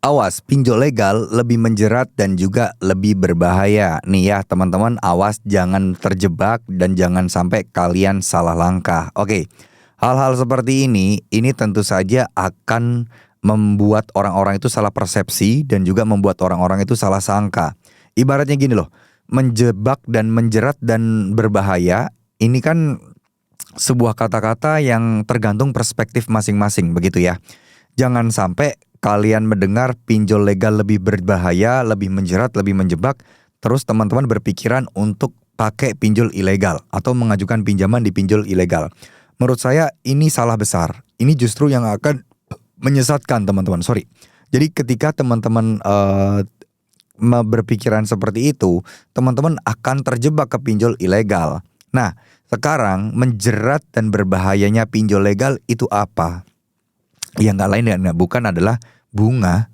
Awas, pinjol legal lebih menjerat dan juga lebih berbahaya. Nih ya teman-teman, awas jangan terjebak dan jangan sampai kalian salah langkah. Oke, hal-hal seperti ini tentu saja akan membuat orang-orang itu salah persepsi dan juga membuat orang-orang itu salah sangka. Ibaratnya gini loh, menjebak dan menjerat dan berbahaya, ini kan sebuah kata-kata yang tergantung perspektif masing-masing begitu ya. Jangan sampai kalian mendengar pinjol legal lebih berbahaya, lebih menjerat, lebih menjebak, terus teman-teman berpikiran untuk pakai pinjol ilegal atau mengajukan pinjaman di pinjol ilegal. Menurut saya ini salah besar. Ini justru yang akan menyesatkan teman-teman. Sorry. Jadi ketika teman-teman berpikiran seperti itu, teman-teman akan terjebak ke pinjol ilegal. Nah, sekarang menjerat dan berbahayanya pinjol legal itu apa? Yang nggak lain dan bukan adalah bunga,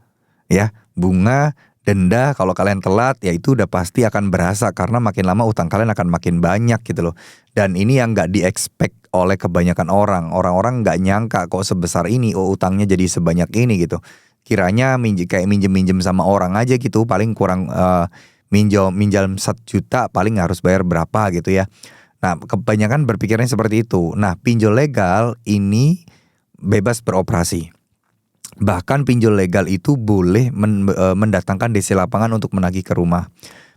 ya, bunga, denda. Kalau kalian telat, ya itu udah pasti akan berasa karena makin lama utang kalian akan makin banyak gitu loh. Dan ini yang nggak di-expect oleh kebanyakan orang. Orang-orang nggak nyangka kok sebesar ini, oh utangnya jadi sebanyak ini gitu. Kiranya kayak minjem sama orang aja gitu, paling kurang minjam 1 juta paling harus bayar berapa gitu ya. Nah, kebanyakan berpikirnya seperti itu. Nah, pinjol legal ini bebas beroperasi. Bahkan pinjol legal itu boleh mendatangkan DC lapangan untuk menagih ke rumah.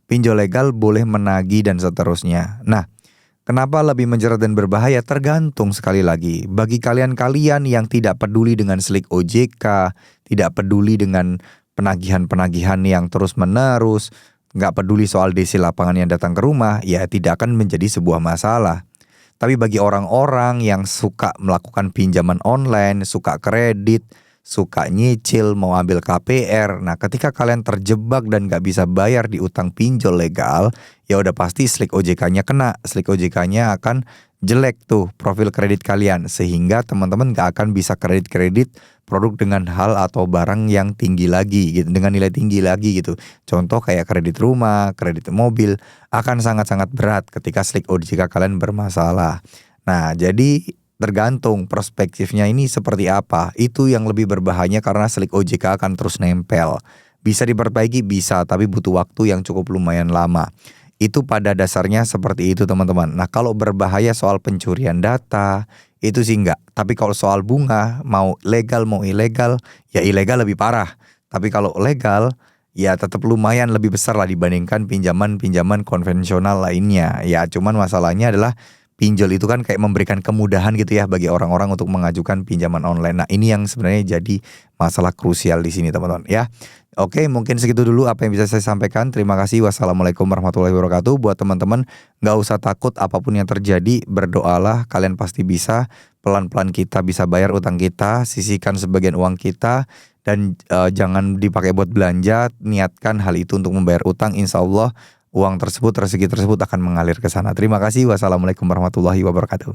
Pinjol legal boleh menagih dan seterusnya. Nah, kenapa lebih menjerat dan berbahaya? Tergantung sekali lagi. Bagi kalian-kalian yang tidak peduli dengan slik OJK, tidak peduli dengan penagihan-penagihan yang terus-menerus, nggak peduli soal DC lapangan yang datang ke rumah, ya tidak akan menjadi sebuah masalah. Tapi bagi orang-orang yang suka melakukan pinjaman online, suka kredit, suka nyicil, mau ambil KPR. Nah, ketika kalian terjebak dan gak bisa bayar di utang pinjol legal, ya udah pasti slik OJK-nya kena. Slik OJK-nya akan jelek tuh profil kredit kalian. Sehingga teman-teman gak akan bisa kredit-kredit produk dengan hal atau barang yang tinggi lagi gitu, dengan nilai tinggi lagi gitu. Contoh kayak kredit rumah, kredit mobil akan sangat-sangat berat ketika slik OJK kalian bermasalah. Nah, jadi tergantung perspektifnya ini seperti apa. Itu yang lebih berbahaya karena slik OJK akan terus nempel. Bisa diperbaiki bisa, tapi butuh waktu yang cukup lumayan lama. Itu pada dasarnya seperti itu teman-teman. Nah, kalau berbahaya soal pencurian data, itu sih enggak. Tapi kalau soal bunga, mau legal mau ilegal, ya ilegal lebih parah. Tapi kalau legal, ya tetap lumayan lebih besar lah dibandingkan pinjaman-pinjaman konvensional lainnya. Ya cuman masalahnya adalah pinjol itu kan kayak memberikan kemudahan gitu ya bagi orang-orang untuk mengajukan pinjaman online. Nah, ini yang sebenarnya jadi masalah krusial di sini teman-teman ya. Oke, mungkin segitu dulu apa yang bisa saya sampaikan. Terima kasih. Wassalamualaikum warahmatullahi wabarakatuh. Buat teman-teman, gak usah takut apapun yang terjadi. Berdoalah, kalian pasti bisa. Pelan-pelan kita bisa bayar utang kita. Sisihkan sebagian uang kita. Dan jangan dipakai buat belanja. Niatkan hal itu untuk membayar utang. Insya Allah uang tersebut, rezeki tersebut akan mengalir ke sana. Terima kasih. Wassalamualaikum warahmatullahi wabarakatuh.